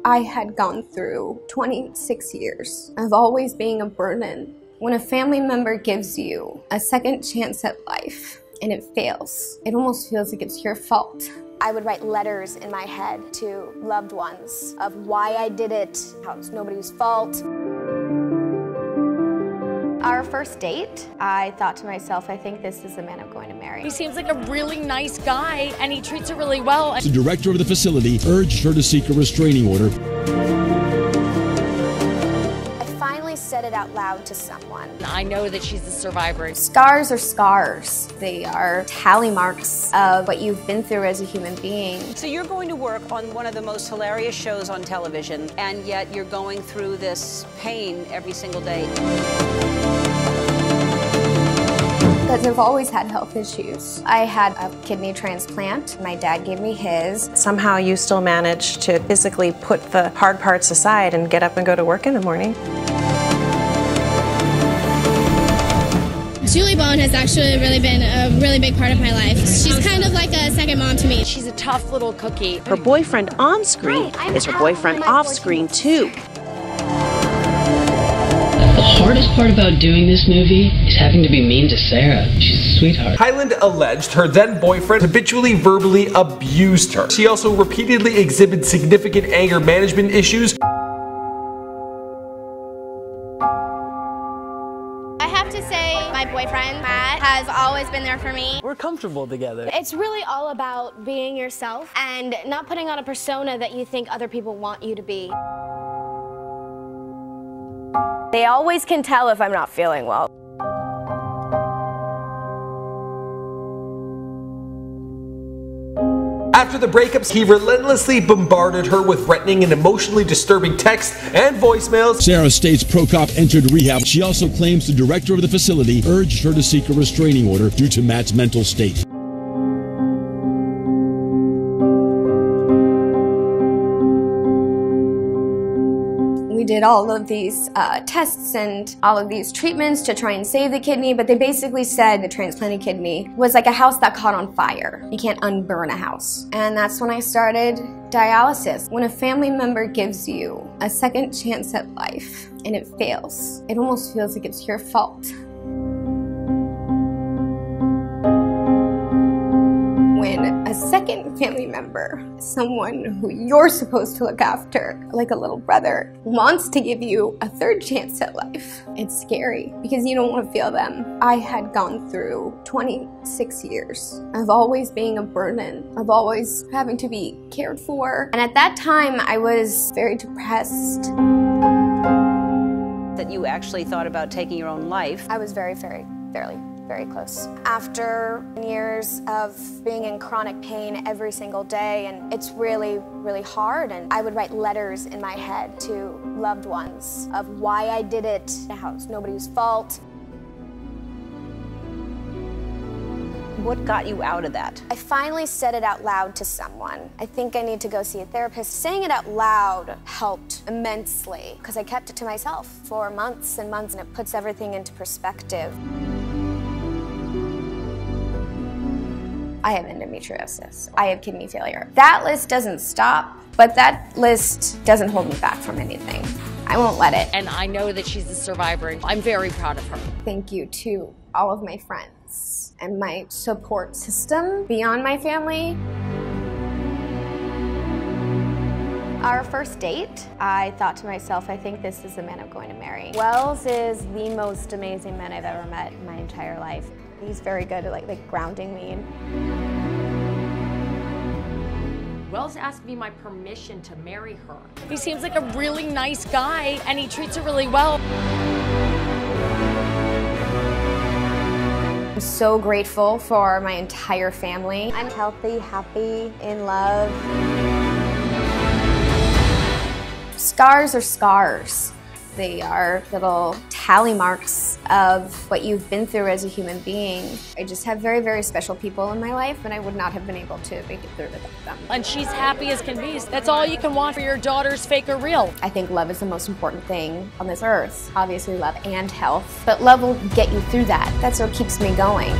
I had gone through 26 years of always being a burden. When a family member gives you a second chance at life and it fails, it almost feels like it's your fault. I would write letters in my head to loved ones of why I did it, how it was nobody's fault. Our first date, I thought to myself, I think this is the man I'm going to marry. He seems like a really nice guy, and he treats her really well. The director of the facility urged her to seek a restraining order. I finally said it out loud to someone. I know that she's a survivor. Scars are scars. They are tally marks of what you've been through as a human being. So you're going to work on one of the most hilarious shows on television, and yet you're going through this pain every single day. Because I've always had health issues. I had a kidney transplant. My dad gave me his. Somehow you still manage to physically put the hard parts aside and get up and go to work in the morning. Julie Bowen has actually really been a really big part of my life. She's kind of like a second mom to me. She's a tough little cookie. Her boyfriend on screen is her boyfriend off screen too. The hardest part about doing this movie is having to be mean to Sarah. She's a sweetheart. Hyland alleged her then boyfriend habitually verbally abused her. She also repeatedly exhibited significant anger management issues. I have to say, my boyfriend, Matt, has always been there for me. We're comfortable together. It's really all about being yourself and not putting on a persona that you think other people want you to be. They always can tell if I'm not feeling well. After the breakups, he relentlessly bombarded her with threatening and emotionally disturbing texts and voicemails. Sarah states Prokop entered rehab. She also claims the director of the facility urged her to seek a restraining order due to Matt's mental state. We did all of these tests and all of these treatments to try and save the kidney, but they basically said the transplanted kidney was like a house that caught on fire. You can't unburn a house. And that's when I started dialysis. When a family member gives you a second chance at life and it fails, it almost feels like it's your fault. When a second family member, someone who you're supposed to look after, like a little brother, wants to give you a third chance at life, it's scary because you don't want to feel them. I had gone through 26 years of always being a burden, of always having to be cared for. And at that time, I was very depressed. That you actually thought about taking your own life. I was very close. After years of being in chronic pain every single day, and it's really, really hard, and I would write letters in my head to loved ones of why I did it, how it's nobody's fault. What got you out of that? I finally said it out loud to someone. I think I need to go see a therapist. Saying it out loud helped immensely because I kept it to myself for months and months, and it puts everything into perspective. I have endometriosis. I have kidney failure. That list doesn't stop, but that list doesn't hold me back from anything. I won't let it. And I know that she's a survivor, and I'm very proud of her. Thank you to all of my friends and my support system beyond my family. Our first date, I thought to myself, I think this is the man I'm going to marry. Wells is the most amazing man I've ever met in my entire life. He's very good at like grounding me. Wells asked me my permission to marry her. He seems like a really nice guy, and he treats her really well. I'm so grateful for my entire family. I'm healthy, happy, in love. Scars are scars. They are little tally marks of what you've been through as a human being. I just have very, very special people in my life, and I would not have been able to make it through without them. And she's happy as can be. That's all you can want for your daughters, fake or real. I think love is the most important thing on this earth. Obviously love and health, but love will get you through that. That's what keeps me going.